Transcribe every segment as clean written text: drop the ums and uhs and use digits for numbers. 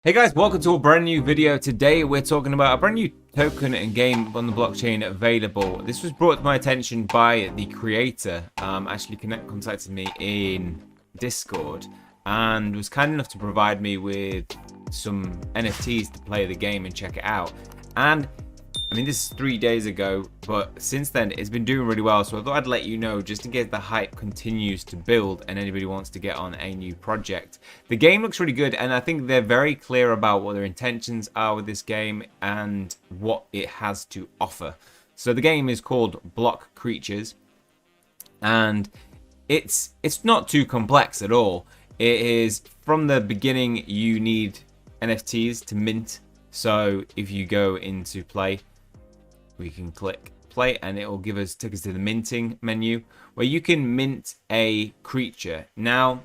Hey guys, welcome to a brand new video. Today we're talking about a brand new token and game on the blockchain available. This was brought to my attention by the creator. Actually contacted me in Discord and was kind enough to provide me with some NFTs to play the game and check it out. And I mean, this is 3 days ago, but since then it's been doing really well. So I thought I'd let you know just in case the hype continues to build and anybody wants to get on a new project. The game looks really good, and I think they're very clear about what their intentions are with this game and what it has to offer. So the game is called Block Creatures, and it's not too complex at all. It is from the beginning you need NFTs to mint. So if you go into play, we can click play and it will take us to the minting menu where you can mint a creature. Now,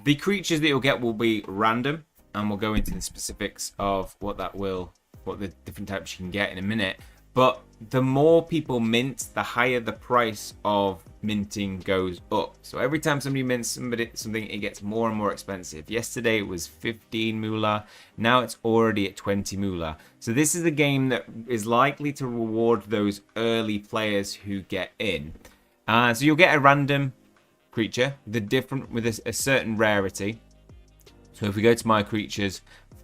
the creatures that you'll get will be random, and we'll go into the specifics of what the different types you can get in a minute. But the more people mint, the higher the price of minting goes up. So every time somebody mints something, it gets more and more expensive. Yesterday it was 15 moolah. Now it's already at 20 moolah. So this is a game that is likely to reward those early players who get in. So you'll get a random creature, with a certain rarity. So if we go to my creatures,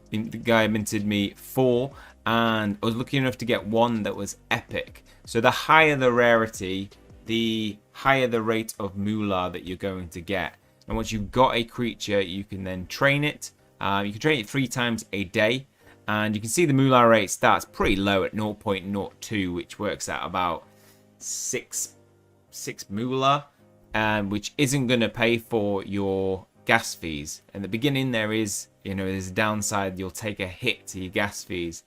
the guy minted me 4, and I was lucky enough to get one that was epic. So the higher the rarity, the higher the rate of moolah that you're going to get. And once you've got a creature, you can then train it. You can train it 3 times a day, and you can see the moolah rate starts pretty low at 0.02, which works out about 6 moolah, which isn't going to pay for your gas fees. In the beginning, there's a downside. You'll take a hit to your gas fees.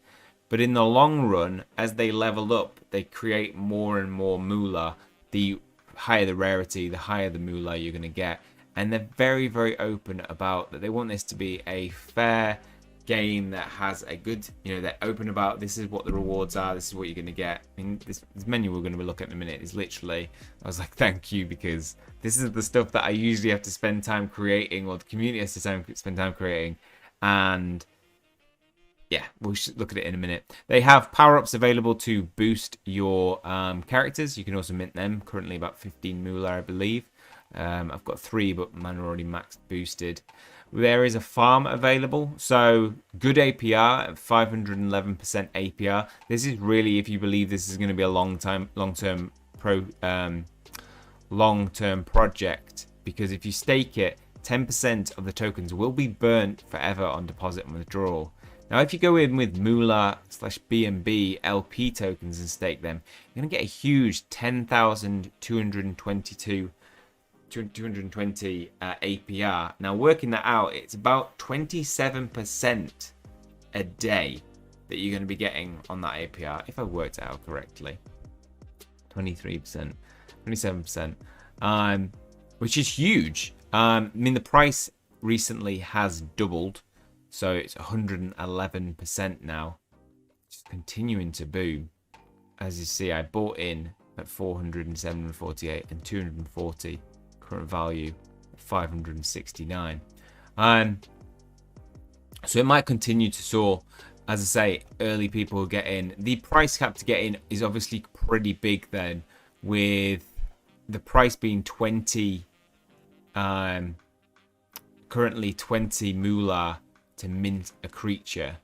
But in the long run, as they level up, they create more and more moolah. The higher the rarity, the higher the moolah you're going to get. And they're very, very open about that. They want this to be a fair game that has a good, they're open about this is what the rewards are, this is what you're going to get. I mean, this menu we're going to look at in a minute is literally, I was like, thank you, because this is the stuff that I usually have to spend time creating, or the community has to spend time creating. And yeah, we'll look at it in a minute. They have power-ups available to boost your characters. You can also mint them. Currently about 15 moolah, I believe. I've got 3, but mine are already maxed boosted. There is a farm available. So good APR at 511% APR. This is really, if you believe this is going to be a long-term project, because if you stake it, 10% of the tokens will be burnt forever on deposit and withdrawal. Now, if you go in with MOOLAH/BNB LP tokens and stake them, you're going to get a huge 10,220 APR. Now, working that out, it's about 27% a day that you're going to be getting on that APR, if I worked it out correctly. 23%, 27%, which is huge. I mean, the price recently has doubled. So it's 111% now. Just continuing to boom. As you see, I bought in at 407.48 and 240. Current value 569. So it might continue to soar. As I say, early people get in. The price cap to get in is obviously pretty big then, with the price being 20. Currently 20 moolah to mint a creature.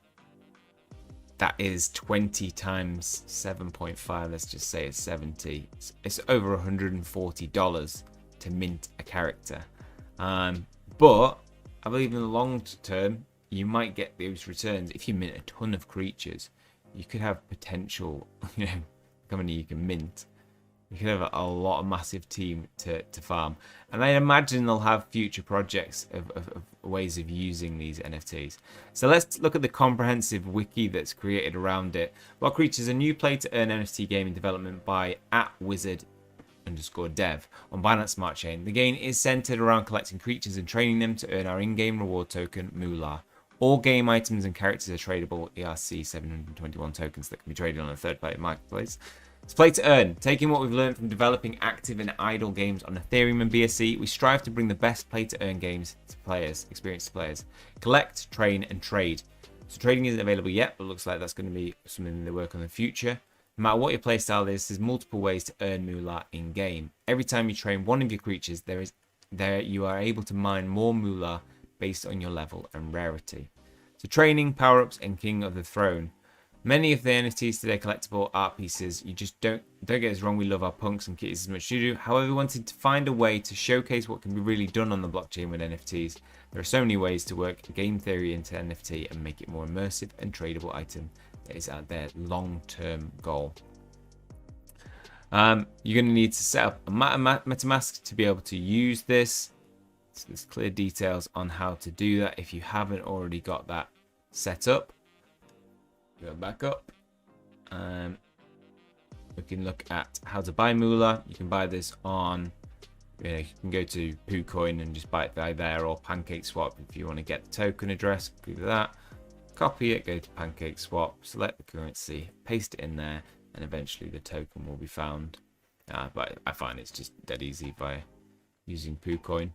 That is 20 times 7.5. Let's just say it's 70. It's over $140 to mint a character. But I believe in the long term, you might get those returns. If you mint a ton of creatures, you could have potential, how many you can mint. You could have a lot of massive team to farm. And I imagine they'll have future projects of ways of using these NFTs. So let's look at the comprehensive wiki that's created around it. Block Creatures is a new play to earn NFT game in development by @wizard_dev on Binance Smart Chain. The game is centered around collecting creatures and training them to earn our in-game reward token, MOOLAH. All game items and characters are tradable ERC 721 tokens that can be traded on a third-party marketplace. It's play to earn. Taking what we've learned from developing active and idle games on Ethereum and BSC, we strive to bring the best play to earn games to players, experienced players. Collect, train, and trade. So trading isn't available yet, but looks like that's going to be something they work on in the future. No matter what your playstyle is, there's multiple ways to earn moolah in game. Every time you train one of your creatures, you are able to mine more moolah based on your level and rarity. So training, power-ups, and King of the Throne. Many of the NFTs today collectible art pieces. You just don't get us wrong, we love our punks and kitties as much as you do. However, we wanted to find a way to showcase what can be really done on the blockchain with NFTs. There are so many ways to work game theory into NFT and make it more immersive and tradable item that is at their long-term goal. You're going to need to set up a MetaMask to be able to use this. So there's clear details on how to do that if you haven't already got that set up. Go back up. We can look at how to buy moolah. You can buy this on, you can go to PooCoin and just buy it there, or PancakeSwap if you want to get the token address. Do that. Copy it, go to PancakeSwap, select the currency, paste it in there, and eventually the token will be found. But I find it's just dead easy by using PooCoin.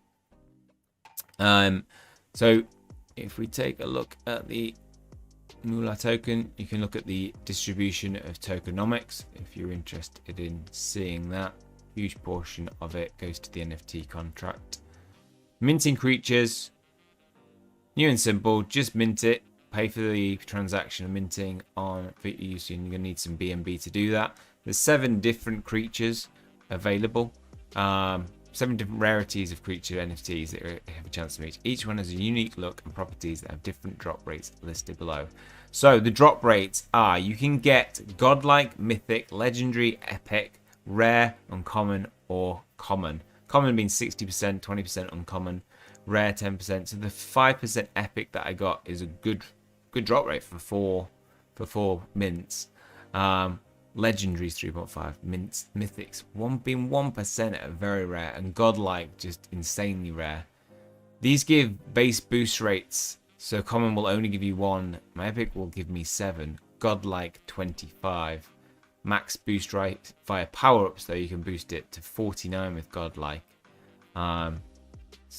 So if we take a look at the moolah token, you can look at the distribution of tokenomics if you're interested in seeing that. Huge portion of it goes to the NFT contract. Minting creatures, new and simple, just mint it, pay for the transaction of minting on use, and you're going to need some BNB to do that. There's 7 different creatures available, 7 different rarities of creature NFTs that have a chance to meet. Each one has a unique look and properties that have different drop rates listed below. So the drop rates are, you can get godlike, mythic, legendary, epic, rare, uncommon, or common. Common means 60%, 20% uncommon, rare 10%. So the 5% epic that I got is a good drop rate for four mints. Legendaries 3.5, mints, mythics being 1% are very rare, and godlike just insanely rare. These give base boost rates, so common will only give you 1, my epic will give me 7, godlike 25. Max boost rate via power-ups though, you can boost it to 49 with godlike. So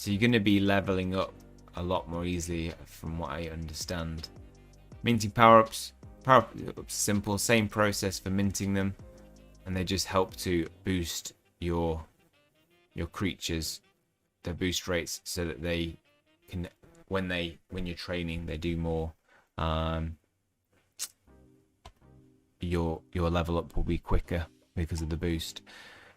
you're going to be leveling up a lot more easily from what I understand. Minting power-ups simple, same process for minting them, and they just help to boost your creatures, their boost rates, so that they can, when you're training, they do more. Your level up will be quicker because of the boost.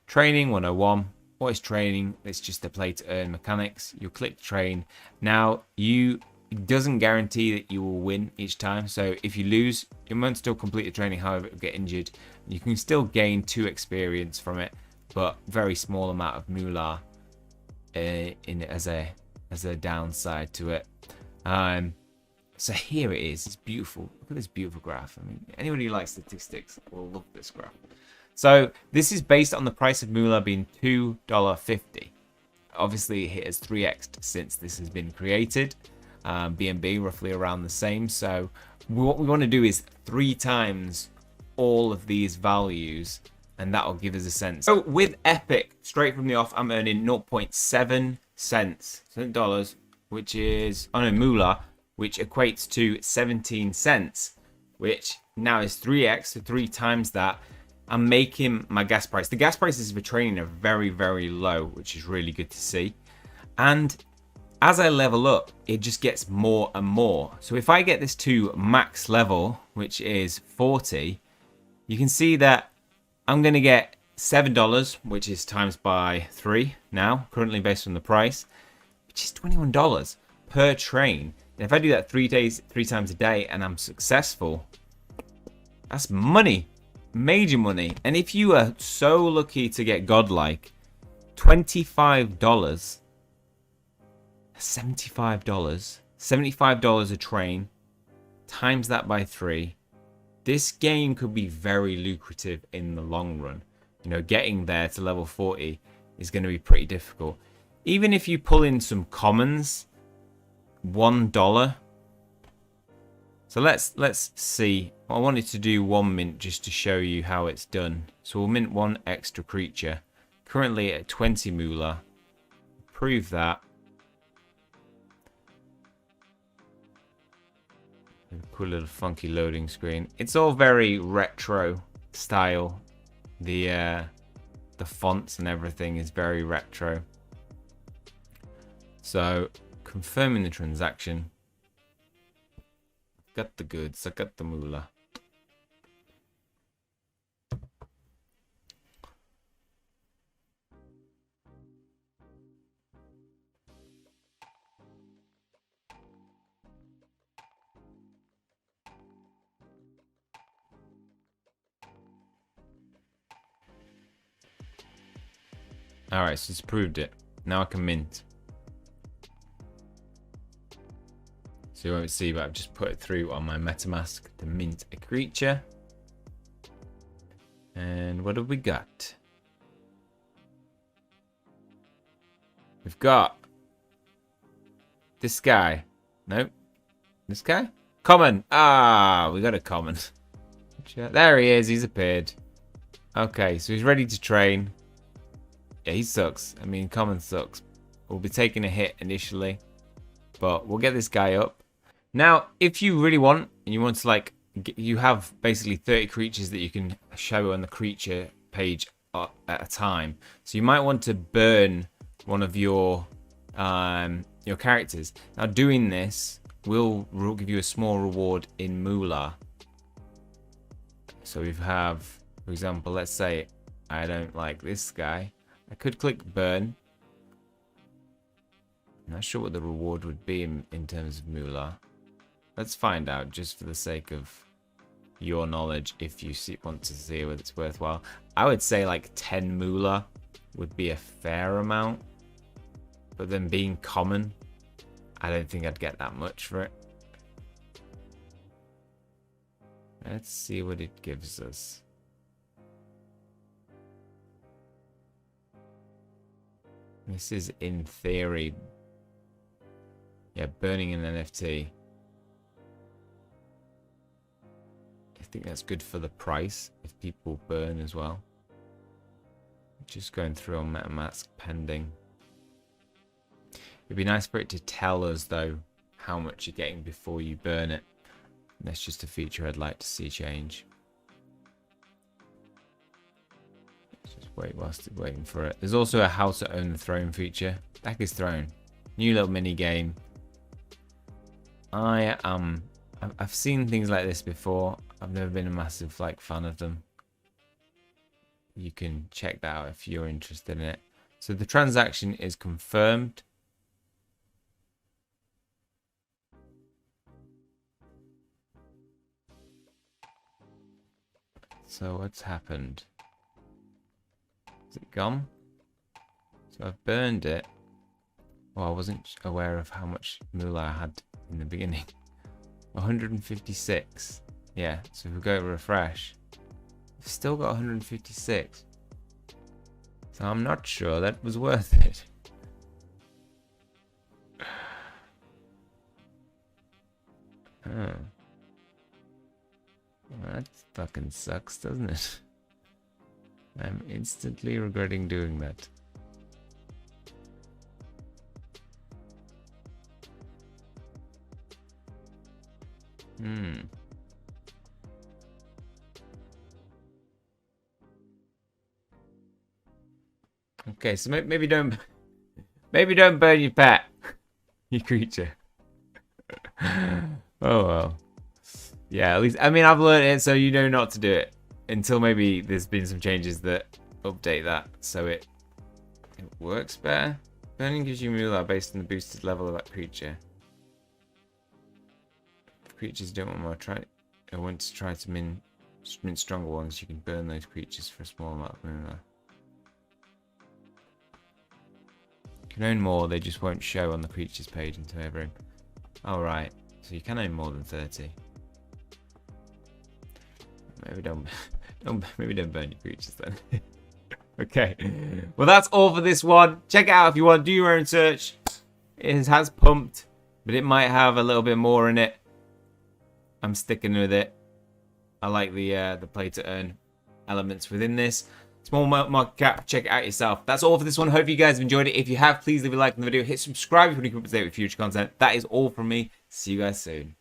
Training 101. What is training? It's just a play to earn mechanics. You click train. Now it doesn't guarantee that you will win each time, so if you lose, you won't still complete the training. However, if you get injured, you can still gain 2 experience from it, but very small amount of moolah as a downside to it. So here it is. It's beautiful. Look at this beautiful graph. I mean, anybody who likes statistics will love this graph. So this is based on the price of moolah being $2.50. Obviously, it has 3x'd since this has been created. BNB roughly around the same. So what we want to do is 3 times all of these values, and that will give us a sense. So with Epic, straight from the off, I'm earning 0.7 cents, dollars, which is moolah, which equates to 17 cents, which now is 3x, so 3 times that. I'm making my gas price. The gas prices for training are very, very low, which is really good to see. And as I level up, it just gets more and more. So if I get this to max level, which is 40, you can see that I'm going to get $7, which is times by 3 now, currently based on the price, which is $21 per train. And if I do that 3 times a day, and I'm successful, that's money, major money. And if you are so lucky to get godlike, $25. $75 a train, times that by 3. This game could be very lucrative in the long run. You know, getting there to level 40 is going to be pretty difficult. Even if you pull in some commons, $1. So let's see. I wanted to do 1 mint just to show you how it's done. So we'll mint 1 extra creature. Currently at 20 moolah. Prove that. Cool little funky loading screen. It's all very retro style. The fonts and everything is very retro. So confirming the transaction. Got the goods. I got the moolah. Alright, so it's proved it. Now I can mint. So you won't see, but I've just put it through on my MetaMask to mint a creature. And what have we got? We've got this guy. Nope. This guy? Common. Ah, we got a common. There he is. He's appeared. Okay, so he's ready to train. Yeah, he sucks. I mean, common sucks. We'll be taking a hit initially, but we'll get this guy up. Now, if you really want, and you want to like, you have basically 30 creatures that you can show on the creature page at a time. So you might want to burn one of your characters. Now, doing this will give you a small reward in moolah. So we have, for example, let's say I don't like this guy. I could click burn. I'm not sure what the reward would be in terms of moolah. Let's find out just for the sake of your knowledge if you want to see whether it's worthwhile. I would say like 10 moolah would be a fair amount. But then being common, I don't think I'd get that much for it. Let's see what it gives us. This is in theory. Yeah, burning an NFT. I think that's good for the price if people burn as well. Just going through on MetaMask pending. It'd be nice for it to tell us though how much you're getting before you burn it. That's just a feature I'd like to see change. Just wait whilst it's waiting for it. There's also a how to own the throne feature. Deck is thrown. New little mini game. I've seen things like this before. I've never been a massive fan of them. You can check that out if you're interested in it. So the transaction is confirmed. So what's happened? Is it gone? So I've burned it. Well, I wasn't aware of how much moolah I had in the beginning. 156. Yeah, so if we go refresh, I've still got 156. So I'm not sure that was worth it. Oh. Well, that fucking sucks, doesn't it? I'm instantly regretting doing that. Okay, so maybe don't burn your pet, your creature. Oh well. Yeah, at least I mean I've learned it, so you know not to do it until maybe there's been some changes that update that so it works better. Burning gives you moolah based on the boosted level of that creature. If creatures don't want to try to mint stronger ones, you can burn those creatures for a small amount of moolah. You can own more, they just won't show on the creatures page until every room. Alright, so you can own more than 30. Maybe don't burn your creatures then. Okay. Well, that's all for this one. Check it out if you want. Do your own search. It has pumped, but it might have a little bit more in it. I'm sticking with it. I like the play to earn elements within this. Small market cap, check it out yourself. That's all for this one. Hope you guys have enjoyed it. If you have, please leave a like on the video. Hit subscribe if you want to keep up to date with future content. That is all from me. See you guys soon.